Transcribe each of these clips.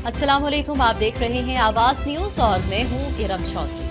अस्सलाम वालेकुम, आप देख रहे हैं आवाज न्यूज और मैं हूं इरम चौधरी।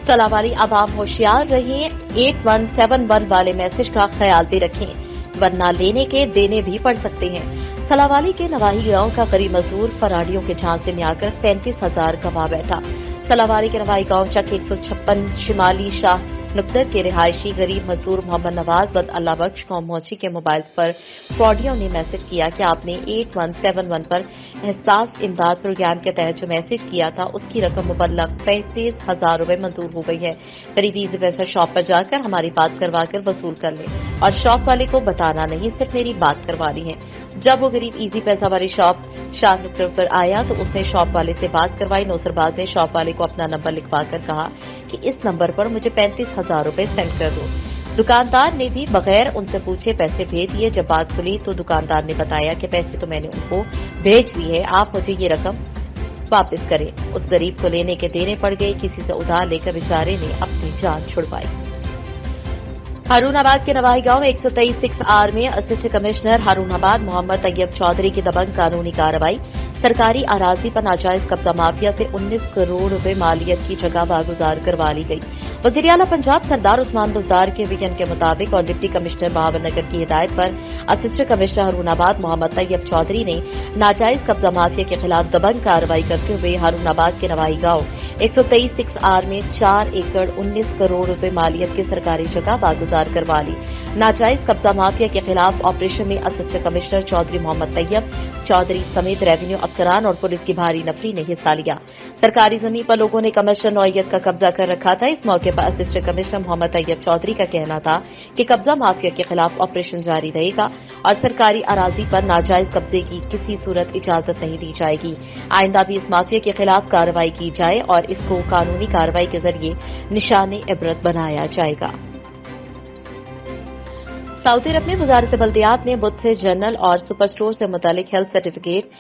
सलावाली आवाम होशियार रहें, 8171 वाले मैसेज का ख्याल भी रखें, वरना लेने के देने भी पड़ सकते हैं। सलावाली के नवाही गांव का गरीब मजदूर फराड़ियों के झांसे में आकर 35,000 गंवा बैठा। सलावाली के नवाही गांव चक 156 शिमाली शाह नुक्तर के रिहायशी गरीब मजदूर मोहम्मद नवाज बद अल्लाह बख्श कौम मोची के मोबाइल पर फ्रॉडियों ने मैसेज किया कि आपने 8171 पर एहसास इमदाद प्रोग्राम के तहत जो मैसेज किया था उसकी रकम मुबल्लग 35,000 रुपए मंजूर हो गई है। करीब इजी पैसा शॉप पर जाकर हमारी बात करवा कर वसूल कर लें और शॉप वाले को बताना नहीं, सिर्फ मेरी बात करवानी है। जब वो गरीब इजी पैसा वाली शॉप शाह नुक्तर पर आया तो उसने शॉप वाले से बात करवाई। नौसरबाज ने शॉप वाले को अपना नंबर लिखवा कर कहा कि इस नंबर पर मुझे 35,000 रुपए सेंड कर दो। दुकानदार ने भी बगैर उनसे पूछे पैसे भेज दिए। जब बात खुली तो दुकानदार ने बताया कि पैसे तो मैंने उनको भेज दिए, आप मुझे ये रकम वापस करें। उस गरीब को लेने के देने पड़ गए, किसी से उधार लेकर बेचारे ने अपनी जान छुड़वाई। हारूनाबाद के नवाही गांव 123 आर में असिस्टेंट कमिश्नर हारूनाबाद मोहम्मद तैयब चौधरी की दबंग कानूनी कार्रवाई। सरकारी अराजी पर नाजायज कब्जा माफिया से 19 करोड़ रुपए मालियत की जगह वागुजार करवा ली गई। वज़ीर आला पंजाब सरदार उस्मान बुज़दार के वीएन के मुताबिक और डिप्टी कमिश्नर बहावलनगर की हिदायत पर असिस्टेंट कमिश्नर हारूनाबाद मोहम्मद तैयब चौधरी ने नाजायज कब्जा माफिया के खिलाफ दबंग कार्रवाई करते हुए हारूनाबाद के नवाही गांव 123 आर में 4 एकड़ 19 करोड़ रुपए मालियत की सरकारी जगह वागुजार करवा ली। नाजायज कब्जा माफिया के खिलाफ ऑपरेशन में असिस्टेंट कमिश्नर चौधरी मोहम्मद तैयब चौधरी समेत रेवेन्यू अफसरान और पुलिस की भारी नफरी ने हिस्सा लिया। सरकारी जमीन पर लोगों ने कमर्शियल नौयत का कब्जा कर रखा था। इस मौके पर असिस्टेंट कमिश्नर मोहम्मद तैयब चौधरी का कहना था कि कब्जा माफिया के खिलाफ ऑपरेशन जारी रहेगा और सरकारी अराजी पर नाजायज कब्जे की किसी सूरत इजाजत नहीं दी जाएगी। आइंदा भी इस माफिया के खिलाफ कार्रवाई की जाए और इसको कानूनी कार्रवाई के जरिए निशाने इबरत बनाया जाएगा। सऊदी अरब में वजारत बल्दियात ने बुध से जनरल और सुपर स्टोर से मुतालिक हेल्थ सर्टिफिकेट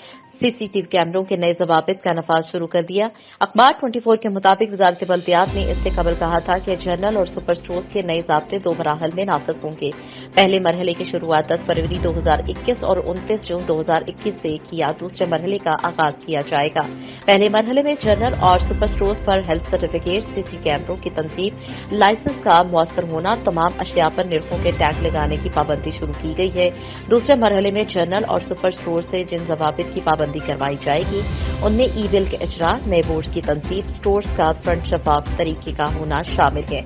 सीसीटीवी कैमरों के नए जवाबित का नफाज शुरू कर दिया। अखबार 24 के मुताबिक वजारत बल्दियात ने इससे कबल कहा था कि जनरल और सुपर स्टोर्स के नए ज़ाब्ते 2 मराहल में नाफिज होंगे। पहले मरहले की शुरुआत 10 फरवरी 2021 और 29 जून 2021 से किया दूसरे मरहले का आगाज किया जाएगा। पहले मरहले में जनरल और सुपर स्टोर्स पर हेल्थ सर्टिफिकेट, सीसी कैमरों की तनसीब, लाइसेंस का मौसर होना, तमाम अशिया पर निर्खों के टैग लगाने की पाबंदी शुरू की गई है। दूसरे मरहले में जनरल और सुपर स्टोर से जिन जवाबित की पाबंदी करवाई जाएगी उनमें ई बिल के इजरा, नए बोर्ड्स की तनसीब, स्टोर्स का फ्रंट शफाफ तरीके का होना शामिल है।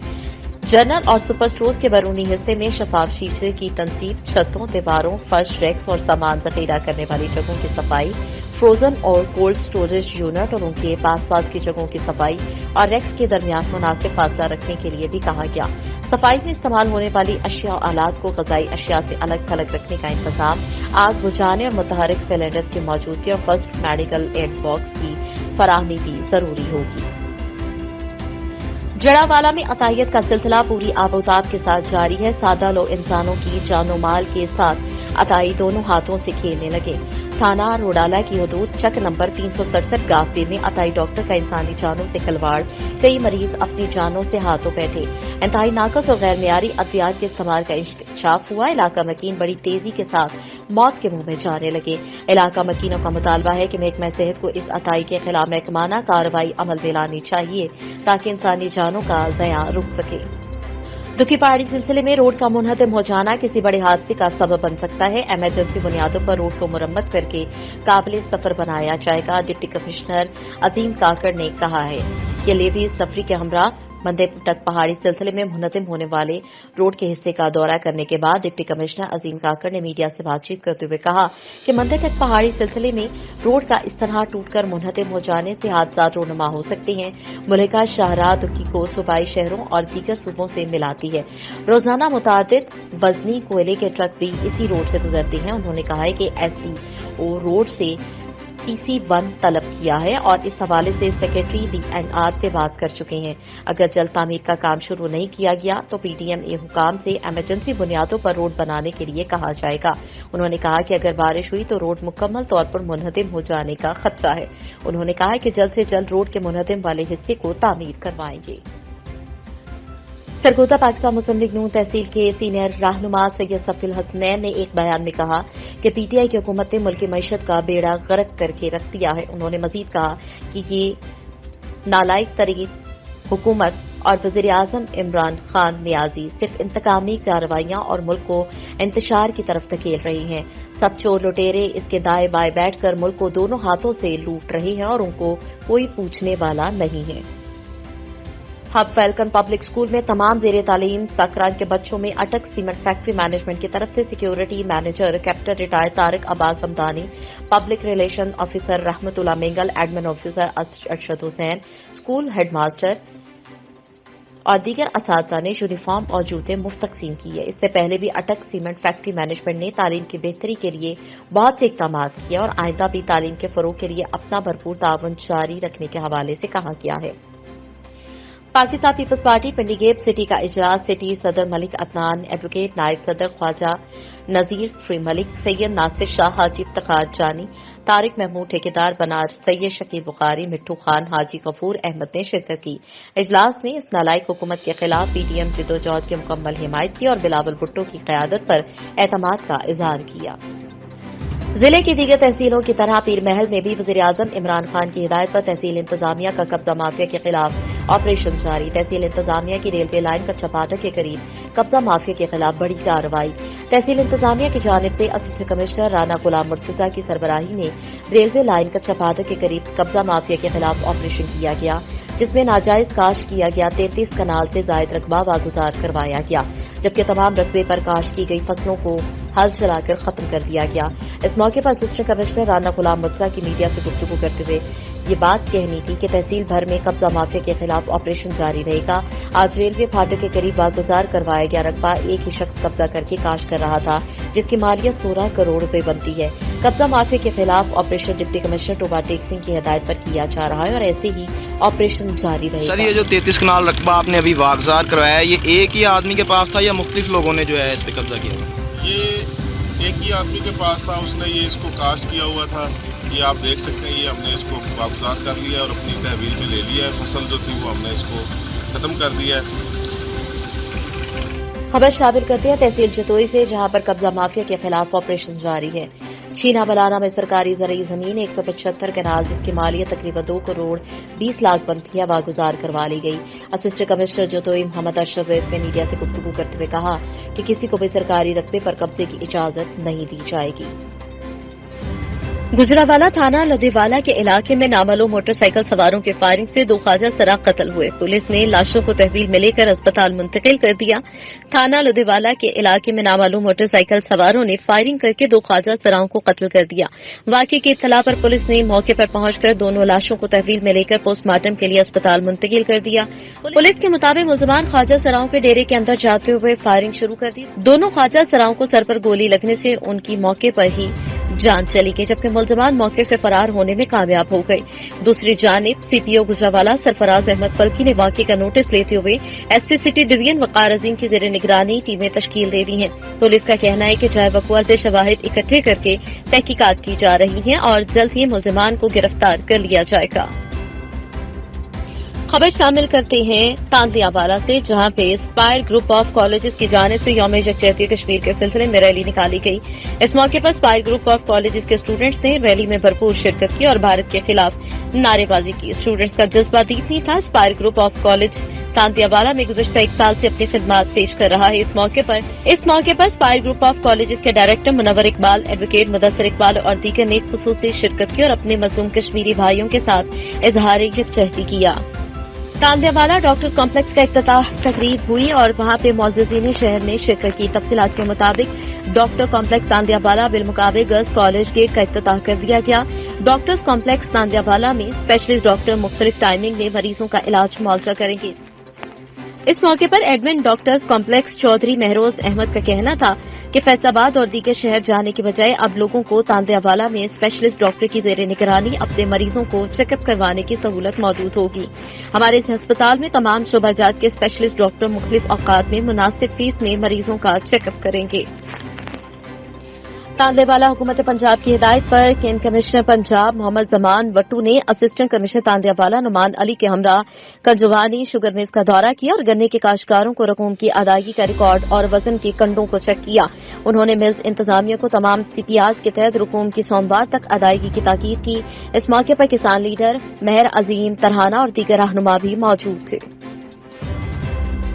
जनरल और सुपर स्टोर्स के बैरूनी हिस्से में शफाफ शीशे की तनसीब, छतों, दीवारों, फर्श, रैक्स और सामान जखीरा करने वाली जगहों की सफाई, फ्रोजन और कोल्ड स्टोरेज यूनिट और उनके पास की जगहों की सफाई और रैक्स के दरमियान मुनासिब फासला रखने के लिए भी कहा गया। सफाई में इस्तेमाल होने वाली अशिया और आलात को ग़िज़ाई अशिया से अलग थलग रखने का इंतजाम, आग बुझाने और मुतहरिक सिलेंडर्स की मौजूदगी और फर्स्ट मेडिकल एड बॉक्स की फराहमी भी जरूरी होगी। जड़ावाला में अतायत का सिलसिला पूरी आबोताब के साथ जारी है। सादा लोग इंसानों की जानो माल के साथ अताई दोनों हाथों से खेलने लगे। थाना रोडाला की हदूद चक नंबर 367 गाफे में अताई डॉक्टर का इंसानी जानों से खिलवाड़, कई मरीज अपनी जानों से हाथों बैठे। इंतहाई नाकस और गैर मियारी अद्वियात के इस्तेमाल का इंकशाफ हुआ। इलाका मकीन बड़ी तेजी के साथ मौत के मुंह में जाने लगे। इलाका मकीनों का मुतालबा है कि महकमा सेहत को इस अताई के खिलाफ महकमाना कार्रवाई अमल में लानी चाहिए ताकि इंसानी जानों का ज़या रुक सके। दुखी पहाड़ी सिलसिले में रोड का मुनहदम हो जाना किसी बड़े हादसे का सबब बन सकता है। इमरजेंसी बुनियादों पर रोड को मुरम्मत करके काबिल सफर बनाया जाएगा। डिप्टी कमिश्नर अजीम काकड़ ने कहा है कि लेवी सफरी के हमरा मंदे तक पहाड़ी सिलसिले में मुनहदम होने वाले रोड के हिस्से का दौरा करने के बाद डिप्टी कमिश्नर अजीम काकड़ ने मीडिया से बातचीत करते हुए कहा कि मंदे तक पहाड़ी सिलसिले में रोड का इस तरह टूटकर मुनहदम हो जाने से हादसा रोनुमा हो सकते हैं। मुल्का शाहराह दुखी को सूबाई शहरों और दीगर सूबों से मिलाती है। रोजाना मुतादिद वजनी कोयले के ट्रक भी इसी रोड से गुजरते हैं। उन्होंने कहा है कि एसडीओ रोड से PC1 तलब किया है और इस हवाले से सेक्रेटरी DNR से बात कर चुके हैं। अगर जल्द तामीर का काम शुरू नहीं किया गया तो PDMA हुकाम से इमरजेंसी बुनियादों पर रोड बनाने के लिए कहा जाएगा। उन्होंने कहा कि अगर बारिश हुई तो रोड मुकम्मल तौर पर मुनहदम हो जाने का खदशा है। उन्होंने कहा कि जल्द से जल्द रोड के मुनहदम वाले हिस्से को तामीर करवाएंगे। सरगोदा पाकिस्तान मुस्लिम लीग नून तहसील के सीनियर रहनुमा सैयद सफील हसनैन ने एक बयान में कहा कि पीटीआई की हुकूमत ने मुल्क की मईशत का बेड़ा गर्क करके रख दिया है। उन्होंने मजीद कहा कि ये नालायक तरीन हुकूमत और वज़ीर आज़म इमरान खान नियाजी सिर्फ इंतकामी कार्रवाइयां और मुल्क को इंतशार की तरफ धकेल रही हैं। सब चोर लुटेरे इसके दाएं बाएं बैठकर मुल्क को दोनों हाथों से लूट रहे हैं और उनको कोई पूछने वाला नहीं है। हब फैल्कन पब्लिक स्कूल में तमाम ज़ेरे तालीम सकरान के बच्चों में अटक सीमेंट फैक्ट्री मैनेजमेंट की तरफ से security manager captain retired Tariq Abbas Hamdani, public relation officer Rahmatullah Mengal, admin officer Arshad Hussain, school headmaster और दीगर असातिज़ा ने यूनिफॉर्म और जूते मुफ्त तकसीम किए। इससे पहले भी अटक सीमेंट फैक्ट्री मैनेजमेंट ने तालीम की बेहतरी के लिए बहुत से इक़दाम किए और आइंदा भी तालीम के फरोग के लिए अपना भरपूर ताउन जारी रखने के हवाले से कहा गया है। पाकिस्तान पीपल्स पार्टी पिंडीगेट सिटी का इजलास सिटी सदर मलिक अदनान, एडवोकेट नायब सदर ख्वाजा नजीर फ्री मलिक, सैयद नासिर शाह, हाजी इफ्तिखार जानी, तारिक महमूद ठेकेदार बनार, सैयद शकील बुखारी, मिट्टू खान, हाजी गफूर अहमद ने शिरकत की। इजलास में इस नालायक हुकूमत के खिलाफ पीटीएम जदोजहद की मुकम्मल हिमायत की और बिलावल भुट्टो की क़यादत पर एतमाद का इजहार किया। जिले की दीगर तहसीलों की तरह पीर महल में भी वज़ीर आज़म इमरान खान की हिदायत पर तहसील इंतजामिया का कब्जा माफिया के खिलाफ ऑपरेशन जारी। तहसील इंतजामिया की रेलवे लाइन कच्चा फाटक के करीब कब्जा माफिया के खिलाफ बड़ी कार्रवाई। तहसील इंतजामिया की जानिब से असिस्टेंट कमिश्नर राना गुलाम मुर्तजा की सरबराही में रेलवे लाइन कच्चा फाटक के करीब कब्जा माफिया के खिलाफ ऑपरेशन किया गया, जिसमें नाजायज काश्त किया गया 33 कनाल से जायद रकबा वागुजार करवाया गया, जबकि तमाम रकबे पर काश्त की गई फसलों को हल चलाकर खत्म कर दिया गया। इस मौके पर असिस्टेंट कमिश्नर राना गुलाम मुर्तजा की मीडिया से गुफ्तगू करते हुए ये बात कहनी थी कि तहसील भर में कब्जा माफिया के खिलाफ ऑपरेशन जारी रहेगा। आज रेलवे फाटक के करीब वागुजार करवाया गया रकबा एक ही शख्स कब्जा करके काश्त कर रहा था, जिसकी मालियत 16 करोड़ रुपए बनती है। कब्जा माफिया के खिलाफ operation deputy commissioner Toba Tek Singh की हिदायत पर किया जा रहा है और ऐसे ही ऑपरेशन जारी रहेगा। सर, ये जो 33 कनाल रकबा आपने अभी वागुजार करवाया है, ये एक ही आदमी के पास था या मुख्तलिफ लोगों ने जो है इस पे कब्जा किया? ये एक ही आदमी के पास था, उसने ये इसको काश्त किया हुआ था। ये आप देख सकते हैं, ये हमने इसको वागुजार कर लिया और अपनी तहवील में ले लिया है। फसल जो थी वो हमने इसको खत्म कर दिया है। खबर शामिल करते हैं तहसील जतोई से, जहां पर कब्जा माफिया के खिलाफ ऑपरेशन जारी है। छीना बलाना में सरकारी ज़रई ज़मीन 175 कनाल, जिसकी मालियत तकरीबन 2 करोड़ 20 लाख बनती है, वागुजार करवा ली गई। असिस्टेंट कमिश्नर जतोई मोहम्मद अशरफ ने मीडिया से गुफ्तगू करते हुए कहा कि किसी को भी सरकारी रकबे पर कब्जे की इजाजत नहीं दी जाएगी। गुजरावाला थाना लोधीवाला के इलाके में नामालूम मोटरसाइकिल सवारों की फायरिंग से 2 ख्वाजा सरा कत्ल हुए। पुलिस ने लाशों को तहवील में लेकर अस्पताल मुंतकिल कर दिया। थाना लोधीवाला के इलाके में नामालूम मोटरसाइकिल सवारों ने फायरिंग करके 2 ख्वाजा सराओं को कत्ल कर दिया। वाकये की इत्तला पर पुलिस ने मौके पर पहुंचकर दोनों लाशों को तहवील में लेकर पोस्टमार्टम के लिए अस्पताल मुंतकिल कर दिया। पुलिस के मुताबिक मुलजमान ख्वाजा सराओं के डेरे के अंदर जाते हुए फायरिंग शुरू कर दी। दोनों ख्वाजा सराओं को सर पर गोली लगने से उनकी मौके पर ही जान चली गई, जबकि मुलजमान मौके से फरार होने में कामयाब हो गए। दूसरी जानिब सीपीओ गुजरावाला सरफराज अहमद फल्की ने वाकये का नोटिस लेते हुए एसपी सिटी डिवीजन वकार अजीम की जेर निगरानी टीमें तश्कील दे दी हैं। पुलिस का कहना है कि जाए वक़्त शवाहिद इकट्ठे करके तहकीकात की जा रही हैं और जल्द ही मुलजमान को गिरफ्तार कर लिया जाएगा। खबर शामिल करते हैं तांदियावाला से, जहां पे स्पायर ग्रुप ऑफ कॉलेजेस की जानिब से यौम यकजहती कश्मीर के सिलसिले में रैली निकाली गई। इस मौके पर स्पायर ग्रुप ऑफ कॉलेजेस के स्टूडेंट्स ने रैली में भरपूर शिरकत की और भारत के खिलाफ नारेबाजी की। स्टूडेंट्स का जज्बा दीनी था। स्पायर ग्रुप ऑफ कॉलेज तांदियावाला में गुज़श्ता 1 साल से अपनी खिदमत पेश कर रहा है। इस मौके पर स्पायर ग्रुप ऑफ कॉलेजेस के डायरेक्टर मुनव्वर इकबाल, एडवोकेट मुदस्सिर इकबाल और दीगर ने खुसूसी शिरकत की और अपने मज़लूम कश्मीरी भाइयों के साथ इजहार यकजहती किया। तांदियावाला डॉक्टर्स कॉम्प्लेक्स का इफ्तिताह तकरीब हुई और वहां पे मौजूदीन शहर ने शिरकत की। तफसीलात के मुताबिक डॉक्टर कॉम्प्लेक्स तांदियावाला बिलमुकाबले गर्ल्स कॉलेज गेट का इफ्तिताह कर दिया गया। डॉक्टर्स कॉम्प्लेक्स तांदियावाला में स्पेशलिस्ट डॉक्टर मुख्तलिफ टाइमिंग में मरीजों का इलाज मुआवजा करेंगे। इस मौके पर admin doctors complex Chaudhry Mehroz Ahmad का कहना था कि फैसलाबाद और दीगर शहर जाने की बजाय अब लोगों को तांदियावाला में स्पेशलिस्ट डॉक्टर की जेर निगरानी अपने मरीजों को चेकअप करवाने की सहूलत मौजूद होगी। हमारे इस अस्पताल में तमाम शोबाजात के स्पेशलिस्ट डॉक्टर मुख्तलिफ औकात में मुनासिब फीस में मरीजों का चेकअप करेंगे। तांदेवाला हुकूमत पंजाब की हिदायत पर कैंट कमिश्नर पंजाब मोहम्मद जमान वट्टू ने असिस्टेंट कमिश्नर तांदेवाला नुमान अली के हमरा कंजुवानी शुगर मिल्स का दौरा किया और गन्ने के काश्तकारों को रकूम की अदायगी का रिकॉर्ड और वजन के कंडों को चेक किया। उन्होंने मिल्स इंतजामिया को तमाम सीपीआर के तहत रकूम की सोमवार तक अदायगी की ताकीद की। इस मौके पर किसान लीडर मेहर अजीम तरहाना और दीगर रहनुमा भी मौजूद थे।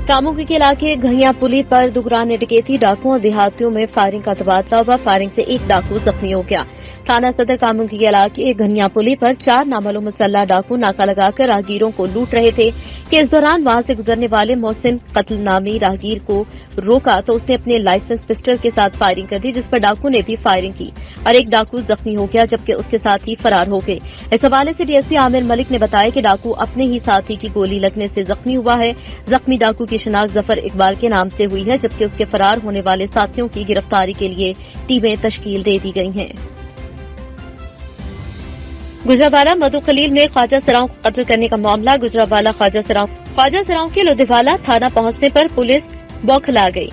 कामुकी के इलाके घहिया पुली पर दुगरान डकैती डाकुओं और देहातियों में फायरिंग का तबादला हुआ। फायरिंग से एक डाकू जख्मी हो गया। थाना सदर कामुकी के इलाके घनिया पुली पर 4 नामालूम मुसल्लह डाकू नाका लगाकर राहगीरों को लूट रहे थे कि इस दौरान वहां से गुजरने वाले मोहसिन कत्ल नामी राहगीर को रोका तो उसने अपने लाइसेंस पिस्टल के साथ फायरिंग कर दी, जिस पर डाकू ने भी फायरिंग की और एक डाकू जख्मी हो गया जबकि उसके साथ ही फरार हो गए। इस हवाले से डीएसपी आमिर मलिक ने बताया कि डाकू अपने ही साथी की गोली लगने से जख्मी हुआ है। जख्मी डाकू की शिनाख्त जफर इकबाल के नाम से हुई है जबकि उसके फरार होने वाले साथियों की गिरफ्तारी के लिए टीमें तश्कील दे दी गई हैं। गुजरावाला मधु खलील में ख्वाजा सराओं को कत्ल करने का मामला। गुजरावाला ख्वाजा सराओं के लुधिवाला थाना पहुंचने पर पुलिस बौखला गई।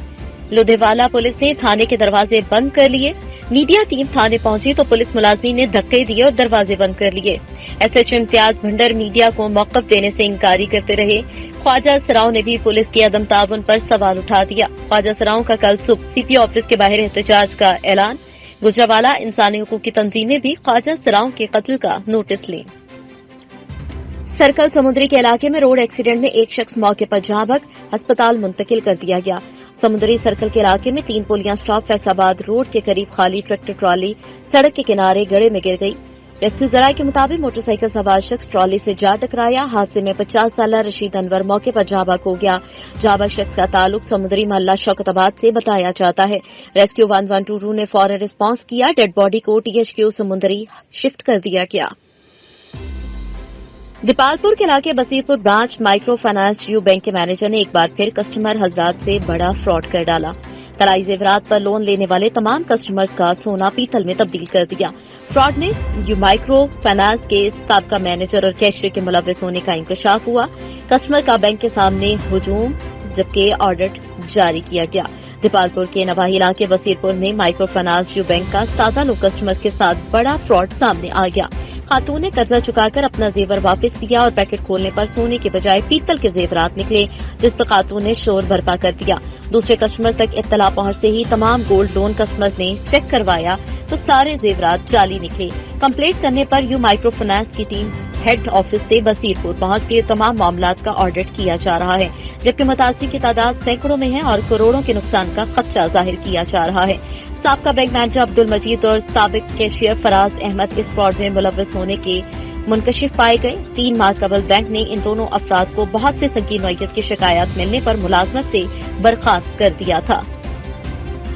लुधिवाला पुलिस ने थाने के दरवाजे बंद कर लिए। मीडिया टीम थाने पहुंची तो पुलिस मुलाजमीन ने धक्के दिए और दरवाजे बंद कर लिए। एसएचओ इम्तियाज भंडर मीडिया को मौकफ देने से इंकारी करते रहे। ख्वाजा सराओं ने भी पुलिस की अदम ताउन पर सवाल उठा दिया। ख्वाजा सराओं का कल सुबह सीपीओ ऑफिस के बाहर एहतजाज का ऐलान। गुजरावाला इंसानी हुकूक की तंजीमें भी ख्वाजा सराओं के कत्ल का नोटिस लें। सर्कल समुद्री के इलाके में रोड एक्सीडेंट में एक शख्स मौके पर जहां बक अस्पताल मुंतकिल कर दिया गया। समुद्री सर्कल के इलाके में 3 पुलियां स्टॉप फैसलाबाद रोड के करीब खाली ट्रैक्टर ट्रॉली सड़क के किनारे गड्ढे में गिर गई। रेस्क्यू जराये के मुताबिक मोटरसाइकिल सवार शख्स ट्रॉली से जा टकराया। हादसे में 50 साला रशीद अनवर मौके पर जाबाक हो गया। जाबाक शख्स का ताल्लुक समुद्री महल्ला शौकताबाद से बताया जाता है। रेस्क्यू 112 ने फौरन रिस्पांस किया। डेड बॉडी को टीएचक्यू समुद्री शिफ्ट कर दिया गया। दीपालपुर के इलाके Basirpur branch micro finance you bank के मैनेजर ने एक बार फिर कस्टमर हजरात से बड़ा फ्रॉड कर डाला। तराई जेवरात पर लोन लेने वाले तमाम कस्टमर्स का सोना पीतल में तब्दील कर दिया। फ्रॉड में यू माइक्रो फाइनेंस के साबका मैनेजर और कैशियर के मुलव्विस होने का इंकशाफ हुआ। कस्टमर का बैंक के सामने हुजूम जबकि ऑडिट जारी किया गया। दीपालपुर के नवाही इलाके बसीरपुर में माइक्रो फाइनेंस यू बैंक का 7 लोग कस्टमर्स के साथ बड़ा फ्रॉड सामने आ गया। खातून ने कर्जा चुकाकर अपना जेवर वापस किया और पैकेट खोलने पर सोने के बजाय पीतल के जेवरात निकले, जिस पर खातून ने शोर बर्पा कर दिया। दूसरे कस्टमर तक इत्तला पहुंचते ही तमाम गोल्ड लोन कस्टमर्स ने चेक करवाया तो सारे जेवरात जाली निकले। कंप्लेंट करने पर यू माइक्रो फाइनेंस की टीम हेड ऑफिस से बसीरपुर पहुंच के तमाम मामलात का ऑडिट किया जा रहा है, जबकि मुतासिर की तादाद सैकड़ों में है और करोड़ों के नुकसान का खदशा जाहिर किया जा रहा है। साबका बैंक मैनेजर अब्दुल मजीद और साबिक कैशियर फराज अहमद इस फ्रॉड में मुलव्विस होने के मुनकशिफ पाए गए। 3 माह कबल बैंक ने इन दोनों अफराद को बहुत से संगीन नौयत की शिकायत मिलने पर मुलाजमत से बर्खास्त कर दिया था।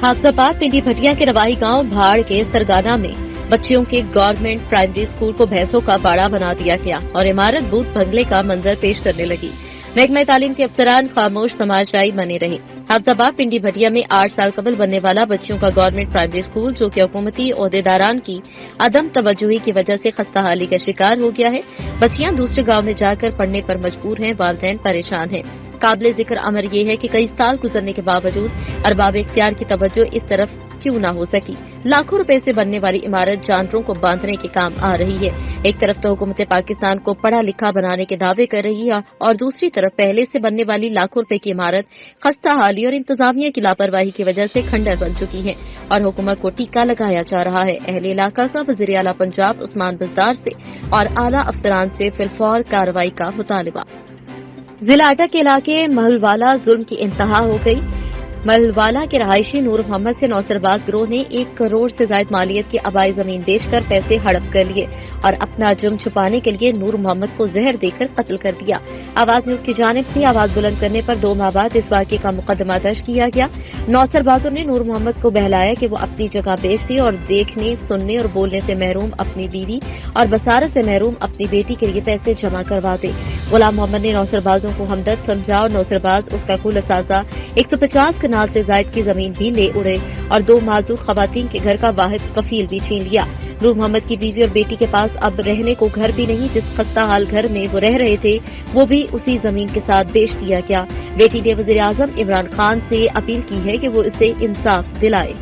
हाफजाबाद पिंडी भटिया के रवाही गांव भाड़ के सरगाना में बच्चियों के गवर्नमेंट प्राइमरी स्कूल को भैंसों का बाड़ा बना दिया गया और इमारत भूत बंगले का मंजर पेश करने लगी। महकमा तालीम के अफसरान खामोश तमाशाई बने रहे। हाफजाबाद पिंडी भटिया में 8 साल कबल बनने वाला बच्चियों का गवर्नमेंट प्राइमरी स्कूल जो कि हुकूमती ओहदेदारान की अदम तवज्जुही की वजह से खस्ताहाली का शिकार हो गया है। बच्चियां दूसरे गांव में जाकर पढ़ने पर मजबूर हैं, वालिदैन परेशान हैं। काबिल जिक्र अमर ये है कि कई साल गुजरने के बावजूद अरबाब इख्तियार की तवज्जो इस तरफ क्यों न हो सकी। लाखों रुपए से बनने वाली इमारत जानवरों को बांधने के काम आ रही है। एक तरफ तो हुकूमत पाकिस्तान को पढ़ा लिखा बनाने के दावे कर रही है और दूसरी तरफ पहले से बनने वाली लाखों रुपए की इमारत खस्ताहाली और इंतजामिया की लापरवाही की वजह से खंडर बन चुकी है और हुकूमत को टीका लगाया जा रहा है। अहले इलाका का वज़ीर आला पंजाब उस्मान बज़दार से और आला अफसरान से फिलफौर कार्रवाई का मुतालबा। जिला अटा के इलाके महलवाला जुल्म की इंतहा हो गई। महलवाला के रहायशी नूर मोहम्मद से नौसरबाज गिरोह ने 1 करोड़ से ज्यादा मालियत की आबाई जमीन बेचकर पैसे हड़प कर लिए और अपना जुर्म छुपाने के लिए नूर मोहम्मद को जहर देकर कत्ल कर दिया। आवाज न्यूज की जानिब से आवाज बुलंद करने पर 2 माह बाद इस वाक़े का मुकदमा दर्ज किया गया। नौसरबाजों ने नूर मोहम्मद को बहलाया कि वो अपनी जगह बेच दे और देखने, सुनने और बोलने से महरूम अपनी बीवी और बसारत से महरूम अपनी बेटी के लिए पैसे जमा करवा दे। गुलाम मोहम्मद ने नौसरबाजों को हमदर्द समझा और नौसरबाज उसका कुल असाजा 150 कनाल से जायद की जमीन भी ले उड़े और 2 माजूर खवातीन के घर का वाहिद कफील भी छीन लिया। नूर मोहम्मद की बीवी और बेटी के पास अब रहने को घर भी नहीं। जिस खस्ता हाल घर में वो रह रहे थे वो भी उसी जमीन के साथ बेच दिया गया। बेटी ने वज़ीर आज़म इमरान खान से अपील की है कि वो इसे इंसाफ दिलाए।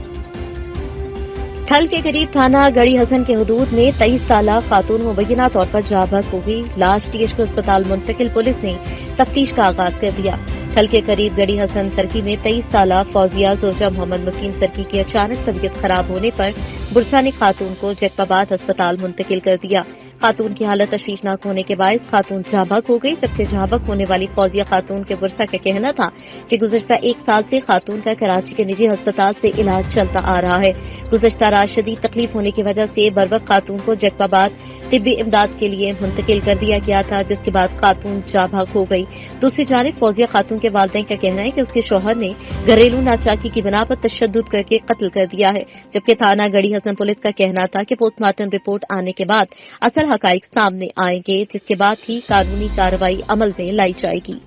ठल के करीब थाना गढ़ी हसन के हदूद में 23 साला खातून मुबैना तौर पर जाँ बहक हो गई। लाश टीएचपी अस्पताल मुंतकिल, पुलिस ने तफ्तीश का आगाज कर दिया। ठल के करीब गढ़ी हसन सर्की में 23 साला फौजिया जोजा मोहम्मद मुकीम सर्की की अचानक तबीयत खराब होने पर बुरसा ने खातून को जैकबाबाद अस्पताल मुंतकिल कर दिया। खातून की हालत तशवीशनाक होने के बायस खातून जाँ बहक हो गई, जबकि जाँ बहक होने वाली फौजिया खातून के बुरसा का कहना था कि गुज़श्ता 1 साल से खातून का कराची के निजी अस्पताल से इलाज चलता आ रहा है। गुज़श्ता रात शदीद तकलीफ होने की वजह से बरवक्त खातून को जैकबाबाद तिब्बी इमदाद के लिए मुंतकिल कर दिया गया था, जिसके बाद खातून जाँ बहक हो गई। दूसरी जानिब फौजिया खातून के वालिदैन का कहना है कि उसके शौहर ने घरेलू नाचाकी की बिना पर तशद्दुद करके कत्ल कर दिया है, जबकि थाना गढ़ी हसन पुलिस का कहना था कि पोस्टमार्टम रिपोर्ट आने के बाद असल हकाइक सामने आएंगे, जिसके बाद ही कानूनी कार्रवाई अमल में लाई जाएगी।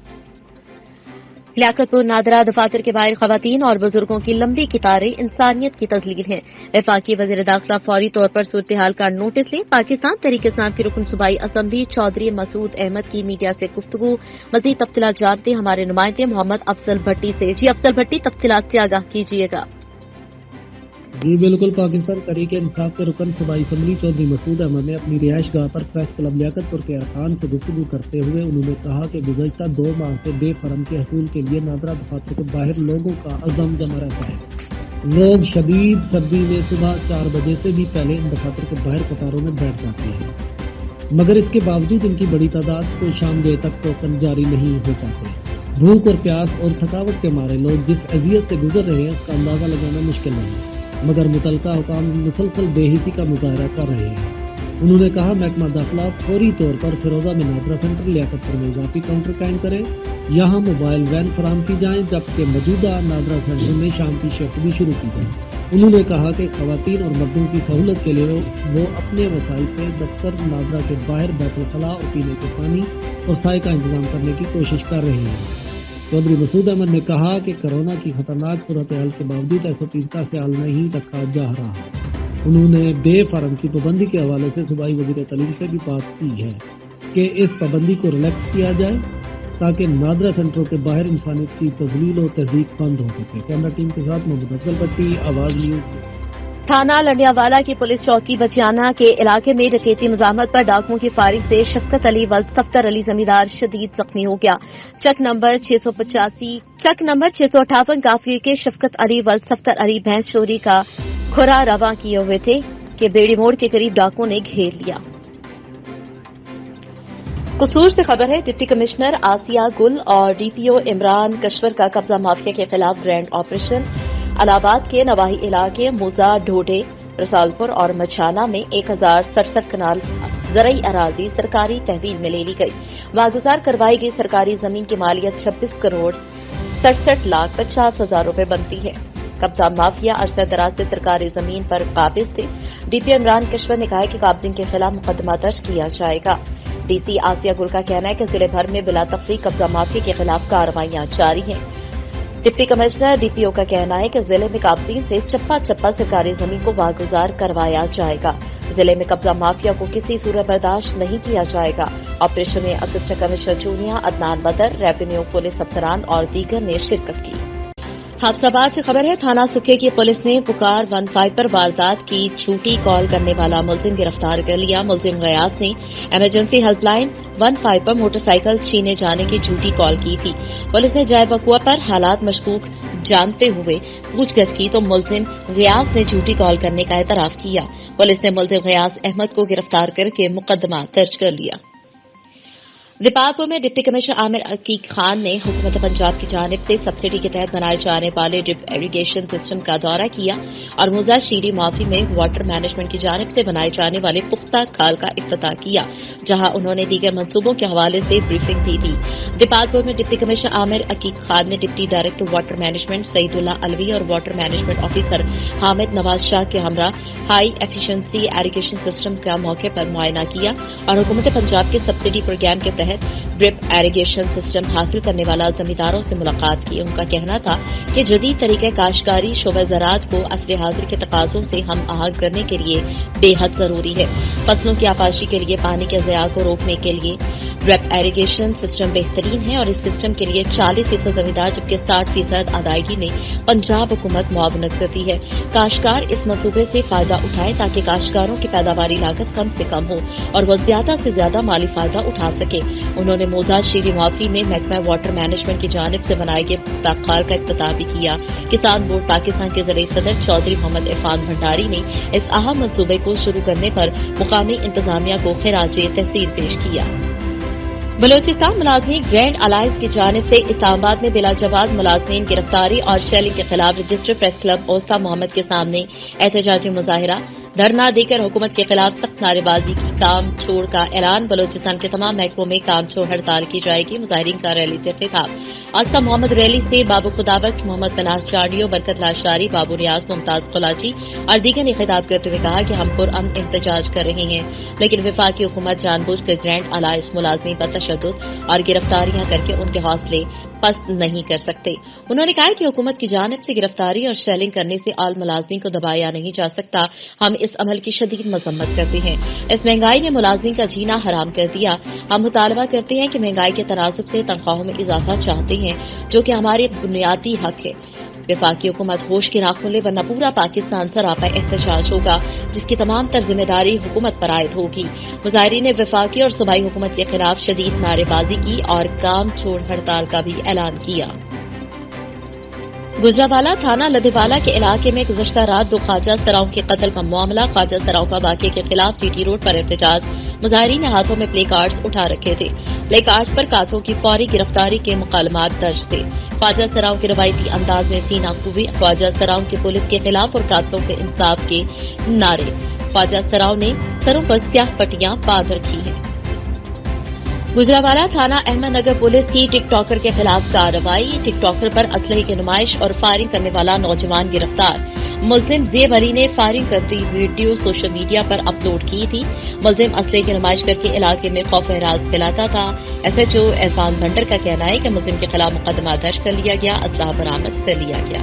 लियाकतपुर नादरा दफातर के बाहर खवातीन और बुजुर्गों की लंबी कतारें इंसानियत की तजलील हैं। वफाकी वज़ीर दाखिला फौरी तौर पर सूरत हाल का नोटिस लें। पाकिस्तान तहरीक इस्लाम की रुकन सूबाई असम्बली चौधरी मसूद अहमद की मीडिया से गुफ्तगू। मज़ीद तफसीलात जानते हमारे नुमाइंदे मोहम्मद अफजल भट्टी से। जी अफजल भट्टी, तफसीलात से आगाह कीजिएगा। जी बिल्कुल, पाकिस्तान तहरीक इंसाफ के रुकन सूबाई असम्बली चौधरी मसूद अहमद ने अपनी रिहाइश गाह पर प्रेस क्लब लियाकतपुर के अरकान से गुफ्तगू करते हुए उन्होंने कहा कि गुज़श्ता 2 माह से बेफरम के हसूल के लिए नादरा दफातर के बाहर लोगों का अज़म जमा रहता है। लोग शदीद सर्दी में सुबह 4 बजे से भी पहले इन दफातर के बाहर कतारों में बैठ जाते हैं, मगर इसके बावजूद इनकी बड़ी तादाद को शाम देर तक टोकन जारी नहीं हो पाते। भूख और प्यास और थकावट के मारे लोग जिस अजियत से गुजर रहे हैं उसका अंदाजा लगाना मुश्किल नहीं, मगर मुतलका हुकाम मुसलसल बेहिसी का मुजाहरा कर रहे हैं। उन्होंने कहा महकमा दाखिला फौरी तौर पर फिरोजा में नादरा सेंटर लियाकतपुर में इजाफी काउंटर कायम करे, यहाँ मोबाइल वैन फराम की जाए, जबकि मौजूदा नादरा सेंटर में शाम की शिफ्ट भी शुरू की जाए। उन्होंने कहा कि खवातीन और मर्दों की सहूलत के लिए वो अपने वसाइल से दफ्तर नादरा के बाहर बैतुल-खला और पीने के पानी और साए का इंतजाम करने की कोशिश कर रहे हैं। चौधरी मसूद अहमद ने कहा कि कोरोना की खतरनाक सूरत हाल के बावजूद एसओपी का ख्याल नहीं रखा जा रहा। उन्होंने बेफारम की पाबंदी के हवाले से सूबाई वज़ीर तालीम से भी बात की है कि इस पाबंदी को रिलैक्स किया जाए ताकि नादरा सेंटरों के बाहर इंसानियत की तजलील और तहज़ीब बंद हो सके। कैमरा टीम के साथ मोहम्मद अफजल भट्टी, आवाज़ न्यूज़। थाना लंडियावाला की पुलिस चौकी बचियाना के इलाके में डकैती मज़ाहमत पर डाकुओं की फायरिंग से शफकत अली वल्द सफ्तर अली जमींदार शदीद जख्मी हो गया। चक नंबर 658 काफिले के शफकत अली वल्द सफ्तर अली भैंस चोरी का खुरा रवा किए हुए थे कि बेड़ी मोड़ के करीब डाकुओं ने घेर लिया। कसूर से खबर है, डिप्टी कमिश्नर आसिया गुल और डीपीओ इमरान कश्वर का कब्जा माफिया के खिलाफ ग्रैंड ऑपरेशन। इलाहाबाद के नवाही इलाके मुजा, ढोडे, रसालपुर और मछाना में 1067 कनाल ज़रई अराजी सरकारी तहवील में ले ली गई। वागुजार करवाई गई सरकारी जमीन की मालियत 26 करोड़ 67,50,000 रुपए बनती है। कब्जा माफिया अरसा दराज से सरकारी जमीन पर काबिज थे। डीपीओ इमरान कश्वर ने कहा है कि काबिज़िन के खिलाफ मुकदमा दर्ज किया जाएगा। डीसी आसिया गुल का कहना है कि जिले भर में बिला तफरीक कब्जा माफिया के खिलाफ कार्रवाइयां जारी हैं। डिप्टी कमिश्नर डीपीओ का कहना है कि जिले में काबिज़ीन से चप्पा चप्पा सरकारी जमीन को वागुजार करवाया जाएगा। जिले में कब्जा माफिया को किसी सूरत बर्दाश्त नहीं किया जाएगा। ऑपरेशन में असिस्टेंट कमिश्नर जूनिया अदनान बदर, रेवेन्यू पुलिस अफसरान और दीगर ने शिरकत की। हाफसाबाद से खबर है, थाना सुखे की पुलिस ने पुकार 15 पर वारदात की झूठी कॉल करने वाला मुलजिम गिरफ्तार कर लिया। मुलजिम गयास ने इमरजेंसी हेल्पलाइन 15 पर मोटरसाइकिल छीने जाने की झूठी कॉल की थी। पुलिस ने जाए बकुआ पर हालात मशकूक जानते हुए पूछगछ की तो मुलजिम गयास ने झूठी कॉल करने का एतराफ किया। पुलिस ने मुलजिम गयास अहमद को गिरफ्तार करके मुकदमा दर्ज कर लिया। दीपालपुर में डिप्टी कमिश्नर आमिर अकीक खान ने हुकूमत पंजाब की जानिब से सब्सिडी के तहत बनाए जाने वाले ड्रिप इरीगेशन सिस्टम का दौरा किया और मुजा शीरी माफी में वाटर मैनेजमेंट की जानिब से बनाए जाने वाले पुख्ता खाल का इफ्तिताह किया, जहां उन्होंने दीगर मंसूबों के हवाले से ब्रीफिंग भी दी। दीपालपुर में डिप्टी कमिश्नर आमिर अकीक खान ने deputy director water management Saeedullah Alvi और water management officer Hamid Nawaz Shah के हमरा हाई एफिशिएंसी इरीगेशन सिस्टम का मौके पर मुआयना किया और हुकूमत पंजाब के सब्सिडी प्रोग्राम के तहत ड्रिप इरीगेशन सिस्टम हासिल करने वाला जमींदारों से मुलाकात की। उनका कहना था कि जदीद तरीके काश्तकारी शोबे ज़राअत को असर हाजिर के तकाज़ों से हम आहंग करने के लिए बेहद जरूरी है। फसलों की आपाशी के लिए पानी के ज़िया को रोकने के लिए ड्रिप इरिगेशन सिस्टम बेहतरीन है और इस सिस्टम के लिए 40% जमींदार जबकि 60% अदायगी में पंजाब हुकूमत मुआवनत करती है। काश्तकार इस मंसूबे से फायदा उठाए ताकि काश्तकारों की पैदावारी लागत कम से कम हो और वो ज्यादा से ज्यादा माली फायदा उठा सके। उन्होंने मोजा शीरी मुआफी में महकमा वाटर मैनेजमेंट की जानिब से बनाए गए इफ्तार का इफ्तिताह भी किया। किसान बोर्ड पाकिस्तान के ज़रिए सदर चौधरी मोहम्मद इरफान भंडारी ने इस अहम मंसूबे को शुरू करने पर मुकामी इंतजामिया को खिराज तहसीन पेश किया। बलोचिस्तान मुलाजमीन ग्रैंड अलायंस की जानिब से इस्लामाबाद में बिला जवाज मुलाजमीन गिरफ्तारी और शेलिंग के खिलाफ रजिस्टर्ड प्रेस क्लब ओस्ता मोहम्मद के सामने एहतजाजी मुजाहिरा धरना देकर हुकूमत के खिलाफ सख्त नारेबाजी की काम छोड़ का ऐलान। बलोचिस्तान के तमाम महकमों में काम छोड़ हड़ताल की जाएगी। मुजाहिरीन का रैली से खिताब। ओस्ता मोहम्मद रैली से बाबू खुदाबख्श मोहम्मद बनास चाडियो बरकत लाशारी बाबू रियाज मुमताज कुलाची और दीगर ने खिताब करते हुए कहा कि हम पुरअमन एहतजाज कर रहे हैं लेकिन वफाकी हुकूमत जानबूझकर ग्रैंड अलायंस मुलाजमीन पर तशद्दुद और गिरफ्तारियां करके उनके हौसले पस्त नहीं कर सकते। उन्होंने कहा कि हुकूमत की जानिब से गिरफ्तारी और शेलिंग करने से आल मुलाजमीन को दबाया नहीं जा सकता। हम इस अमल की शदीद मजम्मत करते हैं। इस महंगाई ने मुलाजमीन का जीना हराम कर दिया। हम मुतालबा करते हैं कि महंगाई के तनासुब से तनख्वाहों में इजाफा चाहते हैं जो कि हमारे बुनियादी हक है। वफाकी हुकूमत होश के ना खुले वरना पूरा पाकिस्तान सरापा एहतजाज होगा जिसकी तमाम तर जिम्मेदारी हुकूमत पर आयद होगी। मुजाहिरीन ने वफाकी और सूबाई हुकूमत के खिलाफ शदीद नारेबाजी की और काम छोड़ हड़ताल का भी ऐलान किया। गुजरावाला थाना लदेवाला के इलाके में गुज़श्ता रात 2 ख्वाजा सराओं के कत्ल का मामला। ख्वाजा सराओं का वाक़े के खिलाफ जीटी रोड पर एहतजाज। मुजाहिरीन ने हाथों में प्ले कार्ड्स उठा रखे थे। प्ले कार्ड्स पर कातलों की फौरी गिरफ्तारी के मुकालमात दर्ज थे। ख्वाजा सराओं के रवायती अंदाज में सीना कुबी ख्वाजा सराओं के पुलिस के खिलाफ और कातलों के इंसाफ के नारे। ख्वाजा सराओं ने सरों पर स्याह पट्टियां बांध रखी हैं। गुजरावाला थाना अहमदनगर पुलिस की टिकटॉकर के खिलाफ कार्रवाई। टिकटॉकर पर असलहे की नुमाइश और फायरिंग करने वाला नौजवान गिरफ्तार। मुल्जिम ज़ेब अली ने फायरिंग करती वीडियो सोशल मीडिया पर अपलोड की थी। मुल्जिम असलहे की नुमाइश करके इलाके में खौफ एहराज फैलाता था। SHO एहसान भंडर का कहना है कि मुल्जिम के खिलाफ मुकदमा दर्ज कर लिया गया, असलहा बरामद कर लिया गया।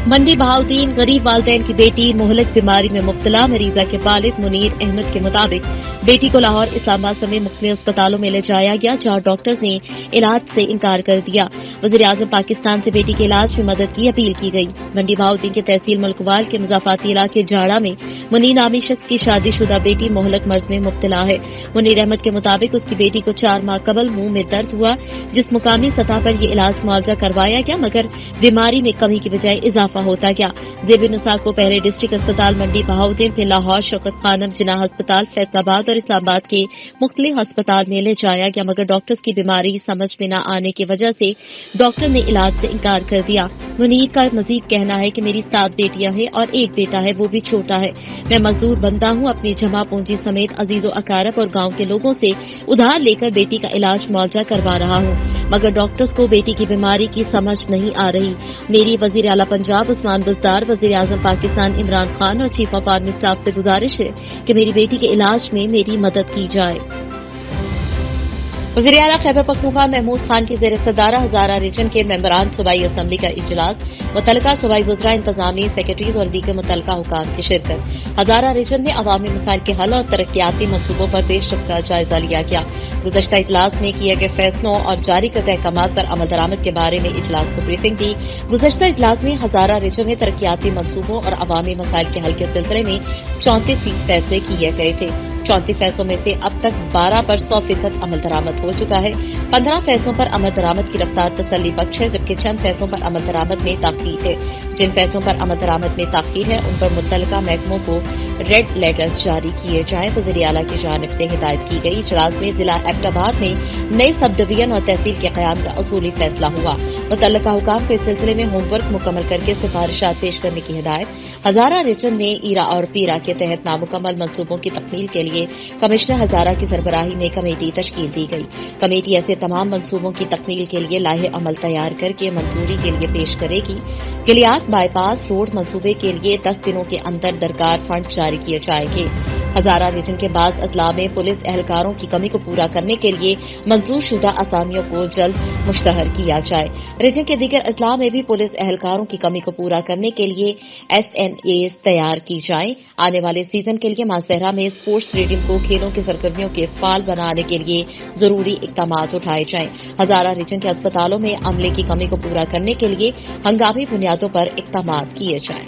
मंडी बहाउद्दीन गरीब वालदैन की बेटी मुहलिक बीमारी में मुब्तला। मरीजा के वालिद मुनीर अहमद के मुताबिक बेटी को लाहौर इस्लामाबाद समेत मुख्तलिफ अस्पतालों में ले जाया गया जहां डॉक्टर्स ने इलाज से इनकार कर दिया। वज़ीर-ए-आज़म पाकिस्तान से बेटी के इलाज में मदद की अपील की गई। मंडी बहाउद्दीन के तहसील मलकवाल के मुजाफाती इलाके जाड़ा में मुनीर नामी शख्स की शादीशुदा बेटी मुहलिक मर्ज में मुब्तला है। मुनीर अहमद के मुताबिक उसकी बेटी को 4 माह कबल मुंह में दर्द हुआ जिस मुकामी सतह पर ये इलाज मुआवजा करवाया गया मगर बीमारी में कमी की बजाय इजाफा होता गया। ज़ेब-ए-नुसा को पहले डिस्ट्रिक्ट अस्पताल मंडी बहाउद्दीन फिर लाहौर शौकत खानम जिना अस्पताल फैसलाबाद और इस्लामाबाद के मुख्तलिफ अस्पताल में ले जाया गया मगर डॉक्टर्स की बीमारी समझ में न आने की वजह से डॉक्टर ने इलाज से इनकार कर दिया। मुनीर का मजीद कहना है कि मेरी 7 बेटियां हैं और 1 बेटा है वो भी छोटा है। मैं मजदूर बंदा हूं। अपनी जमा पूंजी समेत अजीजो अकारब और गांव के लोगों से उधार लेकर बेटी का इलाज मुआवजा करवा रहा हूं मगर डॉक्टर्स को बेटी की बीमारी की समझ नहीं आ रही। मेरी वजीर आला पंजाब उस्मान बुज़दार, वज़ीर-ए-आज़म पाकिस्तान इमरान खान और चीफ ऑफ आर्मी स्टाफ से गुजारिश है कि मेरी बेटी के इलाज में मेरी मदद की जाए। वज़ीर आला खैबर पख्तूनख्वा महमूद खान की ज़ेर सदारा हज़ारा रीजन के मेंबरान सूबाई असम्बली का इजलास। मुतल्लिका सूबाई वज़रा, इंतजामी सेक्रेटरीज और दीगर मुतल्लिका हुकाम की शिरकत। हज़ारा रीजन में अवामी मसाइल के हल और तरक्याती मनसूबों पर पेशरफ्त का जायजा लिया गया। गुज़श्ता इजलास में किए गए फैसलों और जारी करदा अहकामात पर अमल दरामद के बारे में इजलास को ब्रीफिंग दी। गुज़श्ता इजलास में हज़ारा रीजन में तरक्याती मनसूबों और अवामी मसाइल के हल के सिलसिले में 34 फैसले किए गए थे। 34 फैसलों में से अब तक 12 पर 100% अमल दरामद हो चुका है। 15 फैसलों पर अमल दरामद की रफ्तार तसल्ली बख्श है जबकि चंद फैसलों पर अमल दरामद में ताख़ीर है। जिन फैसलों पर अमल दरामद में ताख़ीर है उन पर मुतल्लिका महकमों को रेड लेटर्स जारी किए जाएं। वज़ीर आला की जानिब से हिदायत की गई। इजलास में जिला एबटाबाद में नए सब डिवीजन और तहसील के क़याम का असूली फैसला हुआ। मुतल्लिका हुकाम को इस सिलसिले में होमवर्क मुकम्मल करके सिफारिशात पेश करने की हिदायत। हज़ारा रीजन में ईरा और पीरा के तहत नामुकम्मल मनसूबों की तकमील के लिए कमिश्नर हज़ारा की सरबराही में कमेटी तश्कील दी गई। कमेटी ऐसे तमाम मनसूबों की तकमील के लिए लाहे अमल तैयार करके मंजूरी के लिए पेश करेगी। गिलियात बाईपास रोड मनसूबे के लिए 10 दिनों के अंदर दरकार फंड जारी किए जाएंगे। हजारा रीजन के बाद अजला में पुलिस एहलकारों की कमी को पूरा करने के लिए मंजूर शुदा असामियों को जल्द मुश्तहर किया जाए। रीजन के दीगर अजला में भी पुलिस एहलकारों की कमी को पूरा करने के लिए SNAs तैयार की जाए। आने वाले सीजन के लिए मासहरा में स्पोर्ट्स स्टेडियम को खेलों की सरगर्मियों के फाल बनाने के लिए जरूरी इकदाम उठाए जाएं। हजारा रीजन के अस्पतालों में अमले की कमी को पूरा करने के लिए हंगामी बुनियादों पर इकदाम किए जाएं।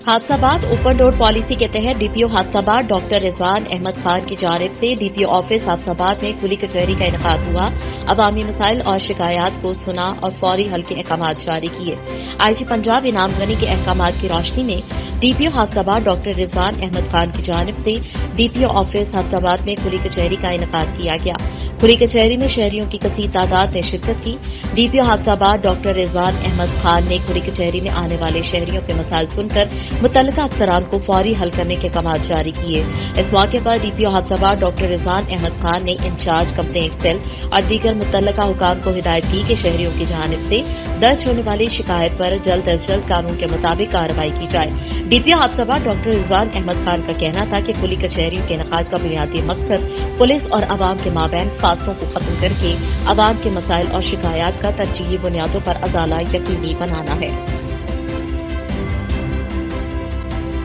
हादसाबाद ओपन डोर पॉलिसी के तहत DPO हादसाबाद डॉक्टर रिजवान अहमद खान की जानिब से DPO ऑफिस हादसाबाद में खुली कचहरी का इनेकाद हुआ। अवामी मसाइल और शिकायत को सुना और फौरी हल के अहकाम जारी किए। IG पंजाब इनाम गनी के अहकाम की रोशनी में DPO हादसाबाद डॉक्टर रिजवान अहमद खान की जानिब से DPO ऑफिस हादसाबाद में खुली कचहरी का इनेकाद किया गया। खुली कचहरी में शहरियों की कसीर तादाद ने शिरकत की। DPO हादसाबाद डॉक्टर रिजवान अहमद खान ने खुली कचहरी में आने वाले शहरियों के मसाइल सुनकर मुतल्लिका अफसरान को फौरी हल करने के अहकाम जारी किए। इस मौके पर DPO हादसाबाद डॉक्टर रिजवान अहमद खान ने इंचार्ज कंप्लेंट सेल और दीगर मुतल्लिका हुकाम को हिदायत की कि शहरियों की जानिब से दर्ज होने वाली शिकायत पर जल्द अज जल्द कानून के मुताबिक कार्रवाई की जाए। DPO हादसाबाद डॉक्टर रिजवान अहमद खान का कहना था कि खुली कचहरियों के इनेकाद का बुनियादी मकसद पुलिस और अवाम के माबैन फासलों को खत्म करके अवाम के मसाइल और शिकायत का तरजीही बुनियादों पर अदाला यकीनी बनाना है।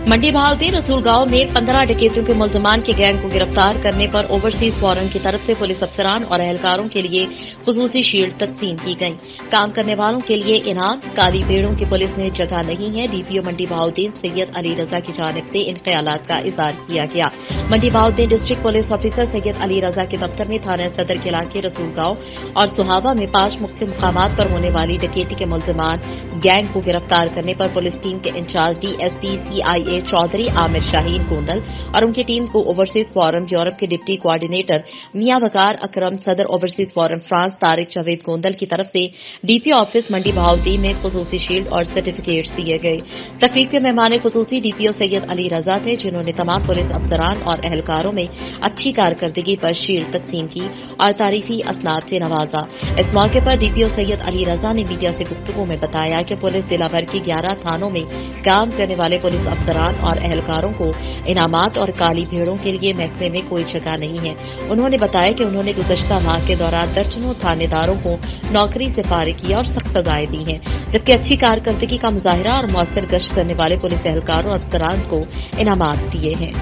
मंडी बहाउद्दीन रसूल गांव में 15 डकैतियों के मुल्जमान के गैंग को गिरफ्तार करने पर ओवरसीज फॉरन की तरफ से पुलिस अफसरान और एहलकारों के लिए खुसूसी शील्ड तकसीम की गई। काम करने वालों के लिए इनाम। काली भेड़ों की पुलिस में जगह नहीं है। DPO मंडी बहाउद्दीन सैयद अली रजा की जानिब से इन ख्यालात का इजहार किया गया। Mandi Bahauddin district police officer Syed Ali Raza के दफ्तर में थाना सदर के इलाके रसूल गांव और सुहावा में 5 मुख्तलिफ मुकामात पर होने वाली डकैती के मुल्जमान गैंग को गिरफ्तार करने पर पुलिस टीम के incharge DSP CIA Chaudhry Amir Shaheen Gondal और उनकी टीम को ओवरसीज फोरम यूरोप के डिप्टी कोऑर्डिनेटर मियां वकार अकरम, सदर overseas forum France Tariq Javed Gondal की तरफ से DPO ऑफिस मंडी बहाउद्दीन में खुसूसी शील्ड और सर्टिफिकेट्स दिए गए। तकरीब के मेहमान खुसूसी DPO सैयद अली रजा थे, जिन्होंने तमाम पुलिस अफसरान और एहलकारों में अच्छी कारकर्दगी पर शील्ड तकसीम की और तारीफी असनाद से नवाजा। इस मौके पर DPO सैयद अली रजा ने मीडिया से गुफ्तगू में बताया कि पुलिस जिला भर की 11 थानों में काम करने वाले पुलिस अफसरान और एहलकारों को इनामात और काली भेड़ों के लिए महकमे में कोई जगह नहीं है। उन्होंने बताया कि उन्होंने गुज़श्ता माह के दौरान दर्जनों थानेदारों को नौकरी से फारिग किया और सख्त सजाएं दी हैं, जबकि अच्छी कारकर्दगी का मुजाहिरा और मौसर गश्त करने वाले पुलिस एहलकारों और अफसरान को इनामात दिए हैं।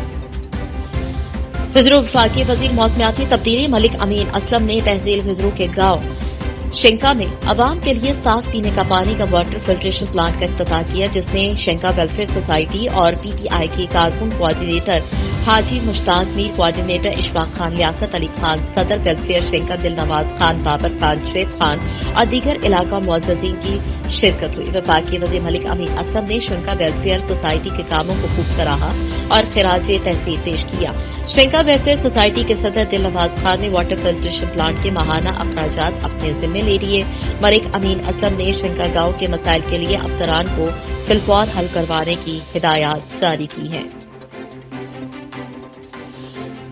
खिजरू वफाकी वजीर मौसमियाती तब्दीली मलिक अमीन असलम ने तहसील खिजरू के गांव शेंका में अवाम के लिए साफ पीने का पानी का वाटर फिल्ट्रेशन प्लांट का इफ्तिताह किया, जिसमें शेंका वेलफेयर सोसाइटी और PTI के कारकुन कोऑर्डिनेटर हाजी मुश्ताक मीर, कोऑर्डिनेटर इशफाक खान, लियाकत अली खान, सदर वेलफेयर शेंका दिलनवाज खान, बाबर खान, शुएब खान और दीगर इलाका मुअज़्ज़ज़ीन की शिरकत हुई। वफाकी वज़ीर मलिक अमीन असलम ने शेंका वेलफेयर सोसाइटी के कामों को खूब सराहा और खिराज तहसीन पेश किया। शेंका वेलफेयर सोसाइटी के सदर दिलनवाज खान ने वाटर फिल्ट्रेशन प्लांट के माहाना अखराजात अपने जिम्मे ले लिए। मलिक अमीन असलम ने शेंका गांव के मसाइल के लिए अफसरान को फिलफौर हल करवाने की हिदायत जारी की है।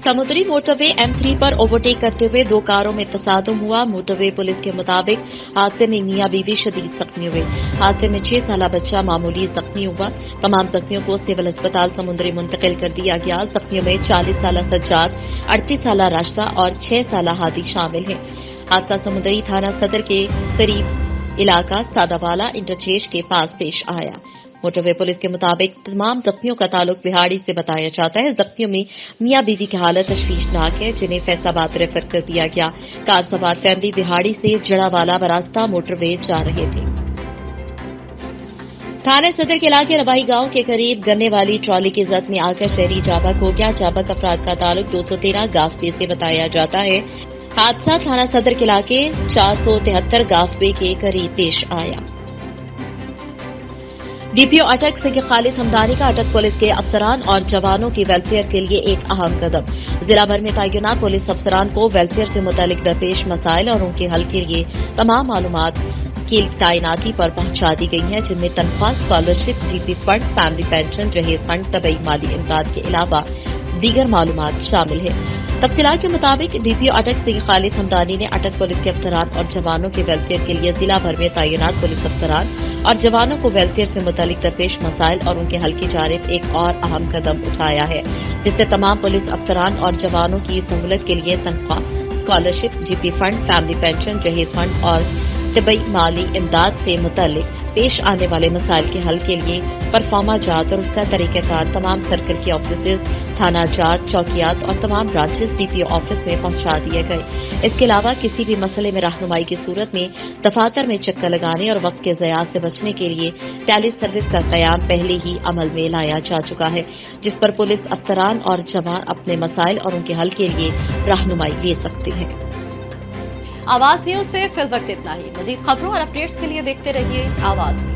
समुद्री मोटरवे M3 पर ओवरटेक करते हुए 2 कारों में तसादुम हुआ। मोटरवे पुलिस के मुताबिक हादसे में मियां बीवी शदीद जख्मी हुए। हादसे में 6 साला बच्चा मामूली जख्मी हुआ। तमाम जख्मियों को सिविल अस्पताल समुद्री मुंतकिल कर दिया गया। जख्मियों में 40 साला सज्जाद, 38 साला राशदा और 6 साला हादी शामिल हैं। हादसा समुद्री थाना सदर के करीब इलाका सादावाला इंटरचेंज के पास पेश आया। मोटरवे पुलिस के मुताबिक तमाम जख्मियों का ताल्लुक बिहाड़ी से बताया जाता है। जख्मियों में मियां बीवी की हालत तशवीशनाक है, जिन्हें फैसलाबाद रेफर कर दिया गया। कार सवार फैमिली बिहाड़ी से जड़ावाला बरास्ता मोटरवे जा रहे थे। थाने सदर के इलाके रवाही गांव के करीब गन्ने वाली ट्रॉली की जद में आकर शहरी जाबक हो गया। जाबक अफराद का ताल्लुक 213 गाफवे से बताया जाता है। हादसा थाना सदर के इलाके 473 गाफवे के करीब पेश आया। DPO अटक सिंह खालिद हमदानी का अटक पुलिस के अफसरान और जवानों की वेलफेयर के लिए एक अहम कदम। जिला भर में तैनात पुलिस अफसरान को वेलफेयर से मुतालिक दरपेश मसाइल और उनके हल के लिए तमाम मालूमात की तैनाती पर पहुंचा दी गई हैं, जिनमें तनख्वाह, scholarship, GP fund, family pension, जहेज फंड, तबई माली इमदाद के अलावा दीगर मालूमात शामिल है। तफसीलात के मुताबिक DPO अटक सिंह खालिद हमदानी ने अटक पुलिस के अफसरान और जवानों के वेलफेयर के लिए जिला भर में तैनात पुलिस अफसरान और जवानों को वेलफेयर से मुतालिक दरपेश मसाइल और उनके हल की जानिब एक और अहम कदम उठाया है, जिससे तमाम पुलिस अफसरान और जवानों की सहूलत के लिए तनख्वाह, scholarship, GP fund, family pension, जहेज फंड और तिबई माली इमदाद से मुतालिक पेश आने वाले मसाइल के हल के लिए परफॉर्मा जात और उसका तरीक़ाकार तमाम सर्कल के ऑफिस, थाना जात, चौकियात और तमाम ब्रांचेस डीपीओ ऑफिस में पहुंचा दिए गए। इसके अलावा किसी भी मसले में रहनुमाई की सूरत में दफातर में चक्कर लगाने और वक्त के ज़यात से बचने के लिए टेली सर्विस का क़याम पहले ही अमल में लाया जा चुका है, जिस पर पुलिस अफसरान और जवान अपने मसाइल और उनके हल के लिए रहनुमाई ले सकते हैं। आवाज न्यूज से फिल वक्त इतना ही। मजीद खबरों और अपडेट्स के लिए देखते रहिए आवाज न्यूज।